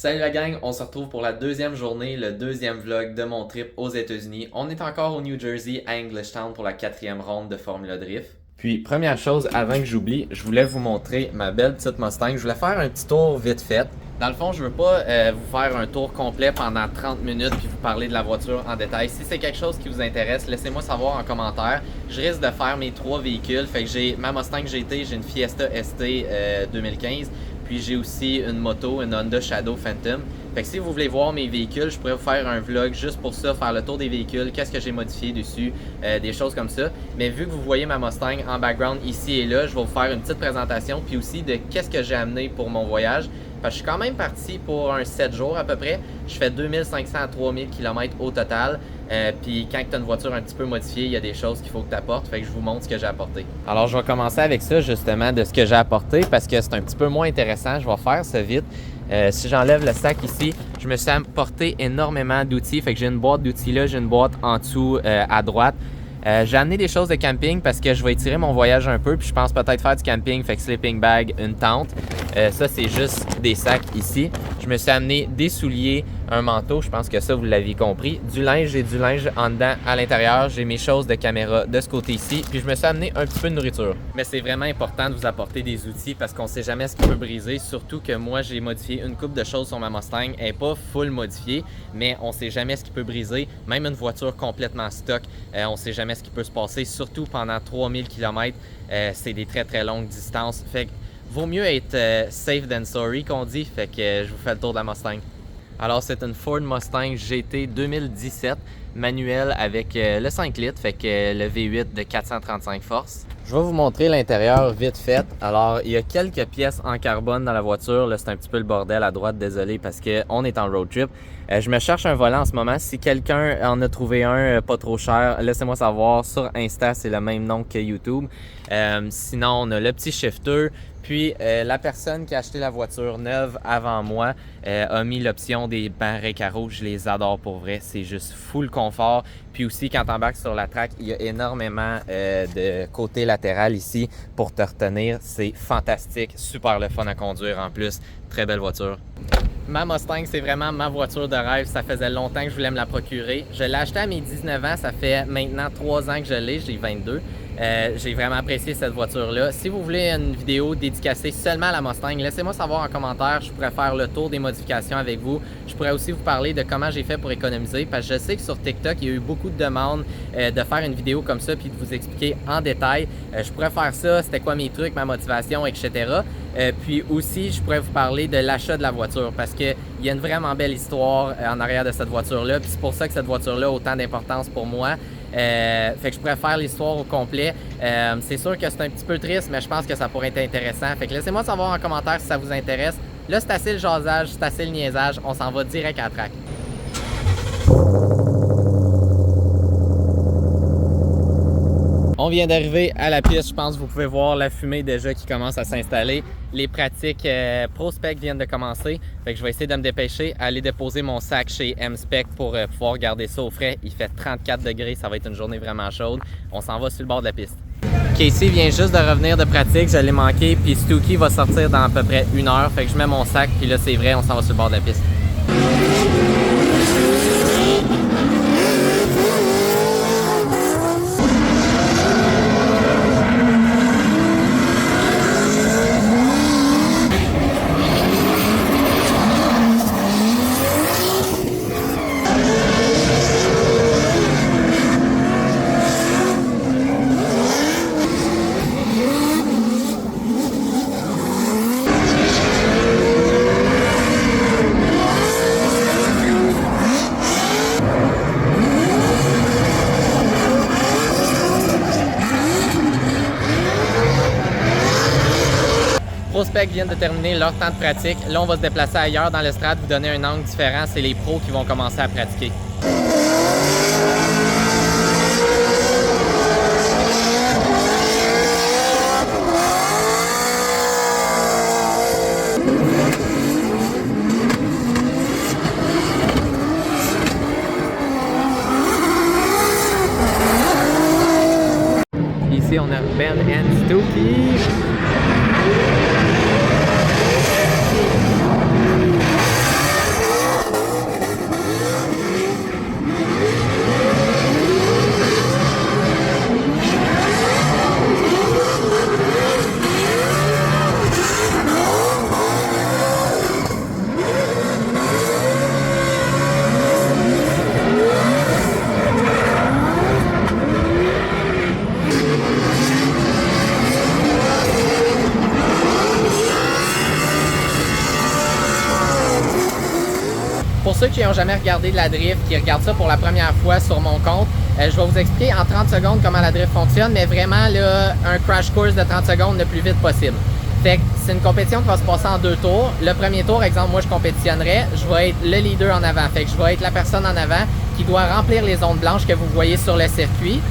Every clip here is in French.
Salut la gang, on se retrouve pour la deuxième journée, le deuxième vlog de mon trip aux États-Unis. On est encore au New Jersey, à Englishtown pour la quatrième ronde de Formula Drift. Puis première chose, avant que j'oublie, je voulais vous montrer ma belle petite Mustang. Je voulais faire un petit tour vite fait. Dans le fond, je veux pas vous faire un tour complet pendant 30 minutes puis vous parler de la voiture en détail. Si c'est quelque chose qui vous intéresse, laissez-moi savoir en commentaire. Je risque de faire mes trois véhicules. Fait que j'ai ma Mustang GT, j'ai une Fiesta ST 2015. Puis j'ai aussi une moto, une Honda Shadow Phantom. Fait que si vous voulez voir mes véhicules, je pourrais vous faire un vlog juste pour ça, faire le tour des véhicules, qu'est-ce que j'ai modifié dessus, des choses comme ça. Mais vu que vous voyez ma Mustang en background ici et là, je vais vous faire une petite présentation, puis aussi de qu'est-ce que j'ai amené pour mon voyage. Parce que je suis quand même parti pour un 7 jours à peu près. Je fais 2500 à 3000 km au total. Puis quand tu as une voiture un petit peu modifiée, il y a des choses qu'il faut que tu apportes. Fait que je vous montre ce que j'ai apporté. Alors je vais commencer avec ça justement de ce que j'ai apporté parce que c'est un petit peu moins intéressant. Je vais faire ça vite. Si j'enlève le sac ici, je me suis apporté énormément d'outils. Fait que j'ai une boîte d'outils là, j'ai une boîte en dessous à droite. J'ai amené des choses de camping parce que je vais étirer mon voyage un peu puis je pense peut-être faire du camping, fait que sleeping bag, une tente. Ça c'est juste des sacs ici. Je me suis amené des souliers, un manteau, je pense que ça vous l'aviez compris. Du linge, j'ai du linge en dedans à l'intérieur. J'ai mes choses de caméra de ce côté ici. Puis je me suis amené un petit peu de nourriture. Mais c'est vraiment important de vous apporter des outils parce qu'on sait jamais ce qui peut briser. Surtout que moi j'ai modifié une couple de choses sur ma Mustang. Elle n'est pas full modifiée, mais on sait jamais ce qui peut briser. Même une voiture complètement stock, on sait jamais ce qui peut se passer. Surtout pendant 3000 km, c'est des très longues distances. Fait que vaut mieux être safe than sorry qu'on dit. Fait que je vous fais le tour de la Mustang. Alors, c'est une Ford Mustang GT 2017, manuel avec le 5 litres, fait que le V8 de 435 forces. Je vais vous montrer l'intérieur vite fait. Alors, il y a quelques pièces en carbone dans la voiture. Là, c'est un petit peu le bordel à droite, désolé, parce qu'on est en road trip. Je me cherche un volant en ce moment. Si quelqu'un en a trouvé un pas trop cher, laissez-moi savoir. Sur Insta, c'est le même nom que YouTube. Sinon, on a le petit shifter. Puis, la personne qui a acheté la voiture neuve avant moi a mis l'option des bancs récaro. Je les adore pour vrai. C'est juste full confort. Puis aussi, quand tu embarques sur la track, il y a énormément de côté latéral ici pour te retenir. C'est fantastique. Super le fun à conduire en plus. Très belle voiture. Ma Mustang, c'est vraiment ma voiture de rêve. Ça faisait longtemps que je voulais me la procurer. Je l'ai achetée à mes 19 ans. Ça fait maintenant 3 ans que je l'ai. J'ai 22. J'ai vraiment apprécié cette voiture-là. Si vous voulez une vidéo dédicacée seulement à la Mustang, laissez-moi savoir en commentaire. Je pourrais faire le tour des modifications avec vous. Je pourrais aussi vous parler de comment j'ai fait pour économiser parce que je sais que sur TikTok, il y a eu beaucoup de demandes de faire une vidéo comme ça puis de vous expliquer en détail. Je pourrais faire ça, c'était quoi mes trucs, ma motivation, etc. Puis aussi, je pourrais vous parler de l'achat de la voiture parce qu'il y a une vraiment belle histoire en arrière de cette voiture-là. Puis c'est pour ça que cette voiture-là a autant d'importance pour moi. Fait que je pourrais faire l'histoire au complet. C'est sûr que c'est un petit peu triste, mais je pense que ça pourrait être intéressant. Fait que laissez-moi savoir en commentaire si ça vous intéresse. Là, c'est assez le jasage, c'est assez le niaisage. On s'en va direct à la track. On vient d'arriver à la piste, je pense que vous pouvez voir la fumée déjà qui commence à s'installer. Les pratiques Pro-Spec viennent de commencer, fait que je vais essayer de me dépêcher, aller déposer mon sac chez M-Spec pour pouvoir garder ça au frais. Il fait 34 degrés, ça va être une journée vraiment chaude. On s'en va sur le bord de la piste. Casey vient juste de revenir de pratique, je l'ai manqué, puis Stooky va sortir dans à peu près 1 heure, fait que je mets mon sac, puis là c'est vrai, on s'en va sur le bord de la piste. Pro-Spec viennent de terminer leur temps de pratique. Là, on va se déplacer ailleurs dans l'estrade, vous donner un angle différent. C'est les pros qui vont commencer à pratiquer. Ici, on a Ben and Stooky. pour ceux qui n'ont jamais regardé de la drift, qui regardent ça pour la première fois sur mon compte, je vais vous expliquer en 30 secondes comment la drift fonctionne, mais vraiment là, un crash course de 30 secondes le plus vite possible. Fait que c'est une compétition qui va se passer en 2 tours. Le premier tour, exemple, moi je compétitionnerai, je vais être le leader en avant. Fait que je vais être la personne en avant qui doit remplir les zones blanches que vous voyez sur le circuit.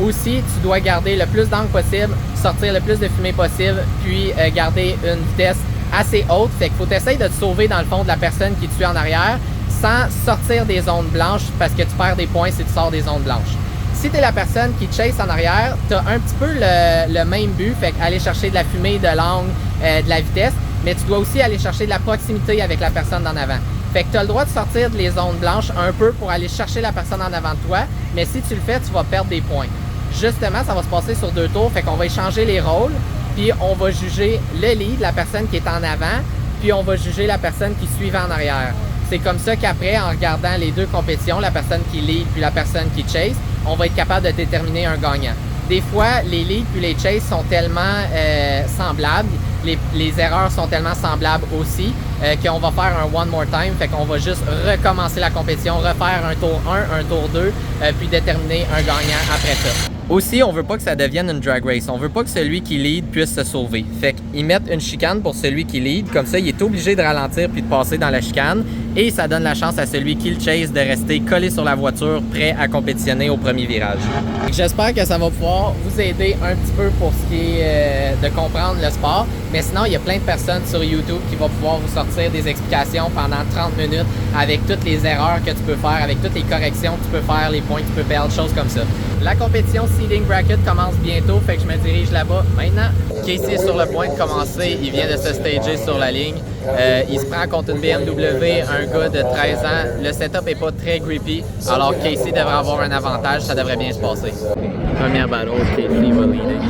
Aussi, tu dois garder le plus d'angle possible, sortir le plus de fumée possible, puis garder une vitesse assez haute. Fait qu'il faut essayer de te sauver dans le fond de la personne qui te suit en arrière sans sortir des zones blanches parce que tu perds des points si tu sors des zones blanches. Si tu es la personne qui chase en arrière, tu as un petit peu le même but, fait aller chercher de la fumée, de l'angle, de la vitesse, mais tu dois aussi aller chercher de la proximité avec la personne d'en avant. Fait que tu as le droit de sortir des zones blanches un peu pour aller chercher la personne en avant de toi, mais si tu le fais, tu vas perdre des points. Justement, ça va se passer sur 2 tours, fait qu'on va échanger les rôles, puis on va juger le lead, la personne qui est en avant, puis on va juger la personne qui suit en arrière. C'est comme ça qu'après, en regardant les 2 compétitions, la personne qui lead puis la personne qui chase, on va être capable de déterminer un gagnant. Des fois, les leads puis les chases sont tellement semblables, les erreurs sont tellement semblables aussi qu'on va faire un one more time, fait qu'on va juste recommencer la compétition, refaire un tour 1, un tour 2, puis déterminer un gagnant après ça. Aussi, on veut pas que ça devienne une drag race. On veut pas que celui qui lead puisse se sauver. Fait qu'ils mettent une chicane pour celui qui lead. Comme ça, il est obligé de ralentir puis de passer dans la chicane. Et ça donne la chance à celui qui le chase de rester collé sur la voiture, prêt à compétitionner au premier virage. J'espère que ça va pouvoir vous aider un petit peu pour ce qui est de comprendre le sport. Mais sinon, il y a plein de personnes sur YouTube qui vont pouvoir vous sortir des explications pendant 30 minutes avec toutes les erreurs que tu peux faire, avec toutes les corrections que tu peux faire, les points que tu peux perdre, choses comme ça. La compétition Seeding Bracket commence bientôt, fait que je me dirige là-bas maintenant. Casey est sur le point de commencer, il vient de se stager sur la ligne. Il se prend contre une BMW, un gars de 13 ans. Le setup n'est pas très grippy, alors Casey devrait avoir un avantage, ça devrait bien se passer. Première battle, Casey va leader.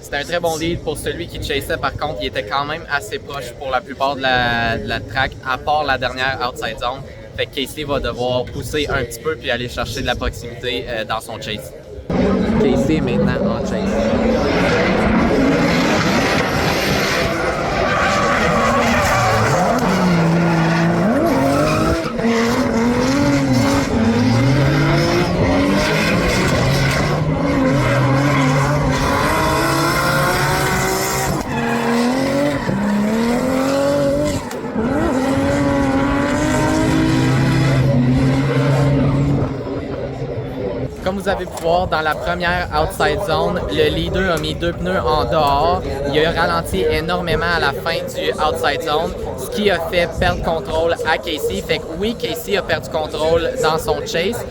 C'était un très bon lead pour celui qui chassait. Par contre, il était quand même assez proche pour la plupart de la track, à part la dernière outside zone. Fait que Casey va devoir pousser un petit peu puis aller chercher de la proximité dans son chase. Casey est maintenant en chase. Comme vous avez pu voir, dans la première outside zone, le leader a mis 2 pneus en dehors. Il a ralenti énormément à la fin du outside zone, ce qui a fait perdre contrôle à Casey. Fait que oui, Casey a perdu contrôle dans son chase,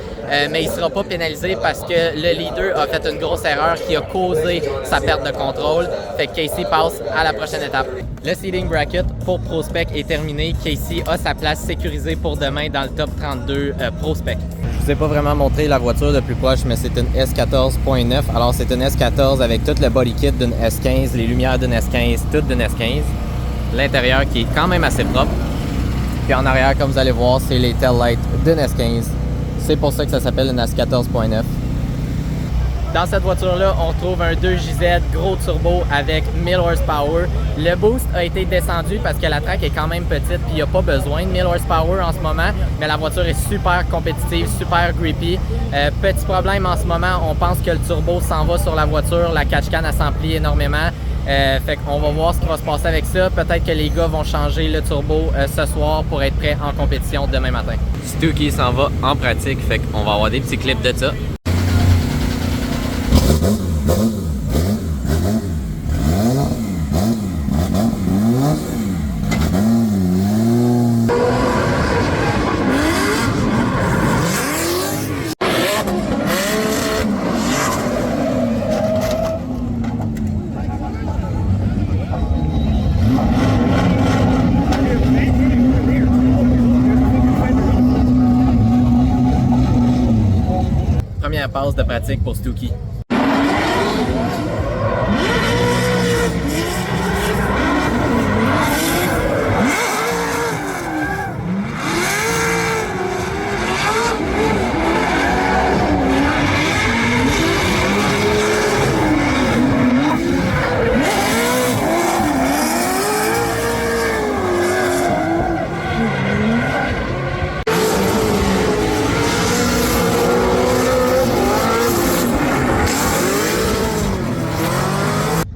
mais il ne sera pas pénalisé parce que le leader a fait une grosse erreur qui a causé sa perte de contrôle. Fait que Casey passe à la prochaine étape. Le seeding bracket pour Prospec est terminé. Casey a sa place sécurisée pour demain dans le top 32 Prospec. Je vous ai pas vraiment montré la voiture de plus proche, mais c'est une S14.9. Alors c'est une S14 avec tout le body kit d'une S15, les lumières d'une S15, tout d'une S15. L'intérieur qui est quand même assez propre. Puis en arrière, comme vous allez voir, c'est les tail lights d'une S15. C'est pour ça que ça s'appelle une S14.9. Dans cette voiture-là, on trouve un 2JZ gros turbo avec 1000 horsepower. Le boost a été descendu parce que la track est quand même petite puis il n'y a pas besoin de 1000 horsepower en ce moment, mais la voiture est super compétitive, super grippy. Petit problème en ce moment, on pense que le turbo s'en va sur la voiture, la catch can elle s'emplit énormément. Fait qu'on va voir ce qui va se passer avec ça. Peut-être que les gars vont changer le turbo ce soir pour être prêts en compétition demain matin. Stu qui s'en va en pratique, fait qu'on va avoir des petits clips de ça. dernière passe de pratique pour Stooky.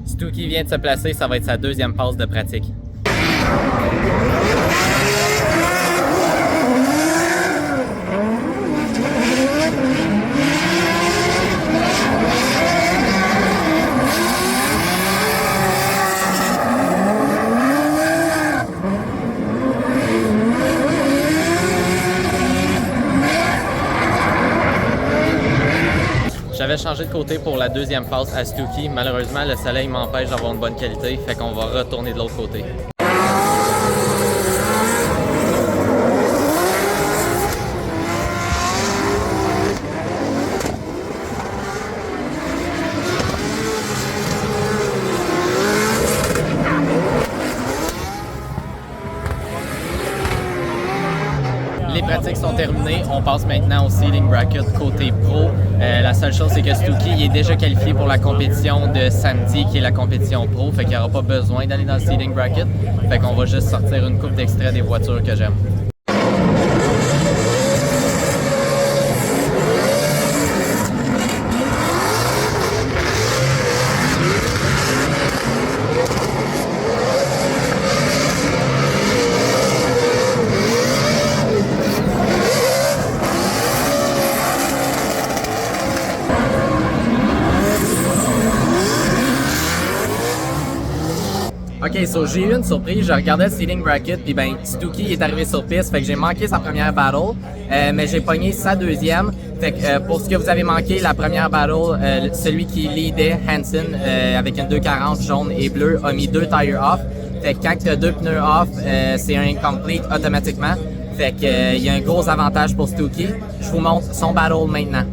Stooky vient de se placer, ça va être sa deuxième passe de pratique. J'avais changé de côté pour la deuxième passe à Stooky. Malheureusement, le soleil m'empêche d'avoir une bonne qualité, fait qu'on va retourner de l'autre côté. Les pratiques sont terminées. On passe maintenant au seeding bracket côté pro. La seule chose, c'est que Stooky il est déjà qualifié pour la compétition de samedi, qui est la compétition pro. Fait qu'il n'y aura pas besoin d'aller dans le seeding bracket. Fait qu'on va juste sortir une coupe d'extraits des voitures que j'aime. Ok, so j'ai eu une surprise, je regardais le seeding bracket, puis ben Stooky est arrivé sur piste, fait que j'ai manqué sa première battle, mais j'ai pogné sa deuxième. Fait que pour ce que vous avez manqué, la première battle, celui qui leadait, Hansen, avec une 240 jaune et bleu, a mis 2 tires off. Fait que quand tu as 2 pneus off, c'est un incomplete automatiquement. Fait que il y a un gros avantage pour Stooky. Je vous montre son battle maintenant.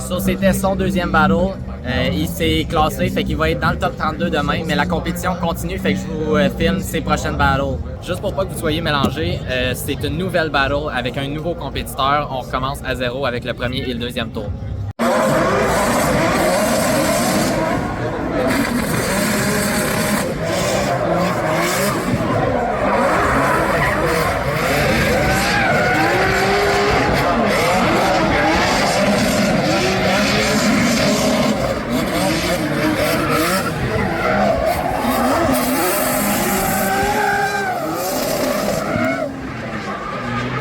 So, c'était son deuxième battle. Il s'est classé, fait qu'il va être dans le top 32 demain, mais la compétition continue, fait que je vous filme ses prochaines battles. Juste pour pas que vous soyez mélangés, c'est une nouvelle battle avec un nouveau compétiteur. On recommence à zéro avec le premier et le deuxième tour.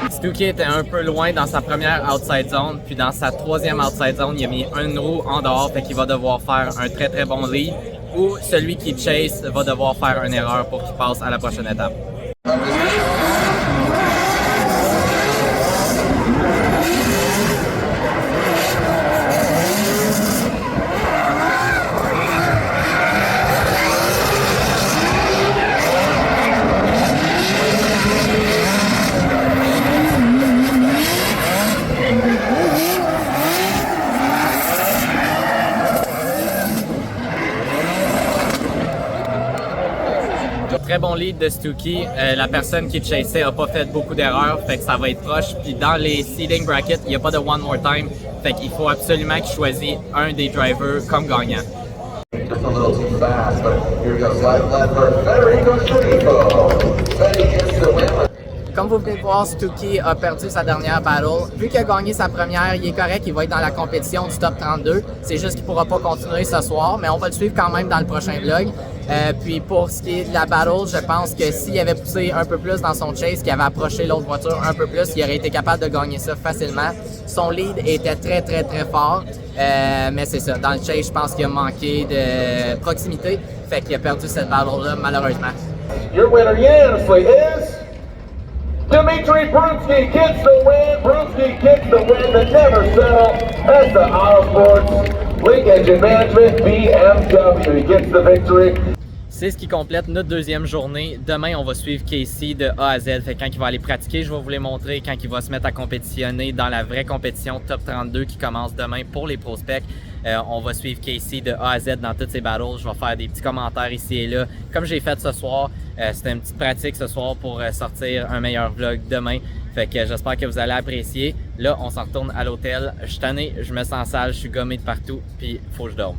Stooky était un peu loin dans sa première outside zone, puis dans sa troisième outside zone, il a mis une roue en dehors, fait qu'il va devoir faire un très très bon lead, ou celui qui chase va devoir faire une erreur pour qu'il passe à la prochaine étape. Très bon lead de Stooky. La personne qui chassait n'a pas fait beaucoup d'erreurs, fait que ça va être proche. Puis dans les seeding brackets, il n'y a pas de one more time, fait qu'il faut absolument qu'il choisisse un des drivers comme gagnant. comme vous venez de voir, Stuckey a perdu sa dernière battle. Vu qu'il a gagné sa première, il est correct, il va être dans la compétition du top 32. C'est juste qu'il ne pourra pas continuer ce soir, mais on va le suivre quand même dans le prochain vlog. Puis pour ce qui est de la battle, je pense que s'il avait poussé un peu plus dans son chase, qu'il avait approché l'autre voiture un peu plus, il aurait été capable de gagner ça facilement. Son lead était très fort, mais c'est ça. Dans le chase, je pense qu'il a manqué de proximité, fait qu'il a perdu cette battle-là malheureusement. Your winner unanimously is Dmitry Brunski gets the win. Brunski gets the win. The never settle. That's the Autosports Link Engine Management BMW. He gets the victory. C'est ce qui complète notre deuxième journée. Demain, on va suivre Casey de A à Z. Fait que quand il va aller pratiquer, je vais vous les montrer. Quand il va se mettre à compétitionner dans la vraie compétition Top 32 qui commence demain pour les prospects. On va suivre Casey de A à Z dans toutes ses battles. Je vais faire des petits commentaires ici et là, comme j'ai fait ce soir. C'était une petite pratique ce soir pour sortir un meilleur vlog demain. Fait que j'espère que vous allez apprécier. Là, on s'en retourne à l'hôtel. Je suis tanné, je me sens sale, je suis gommé de partout, puis faut que je dorme.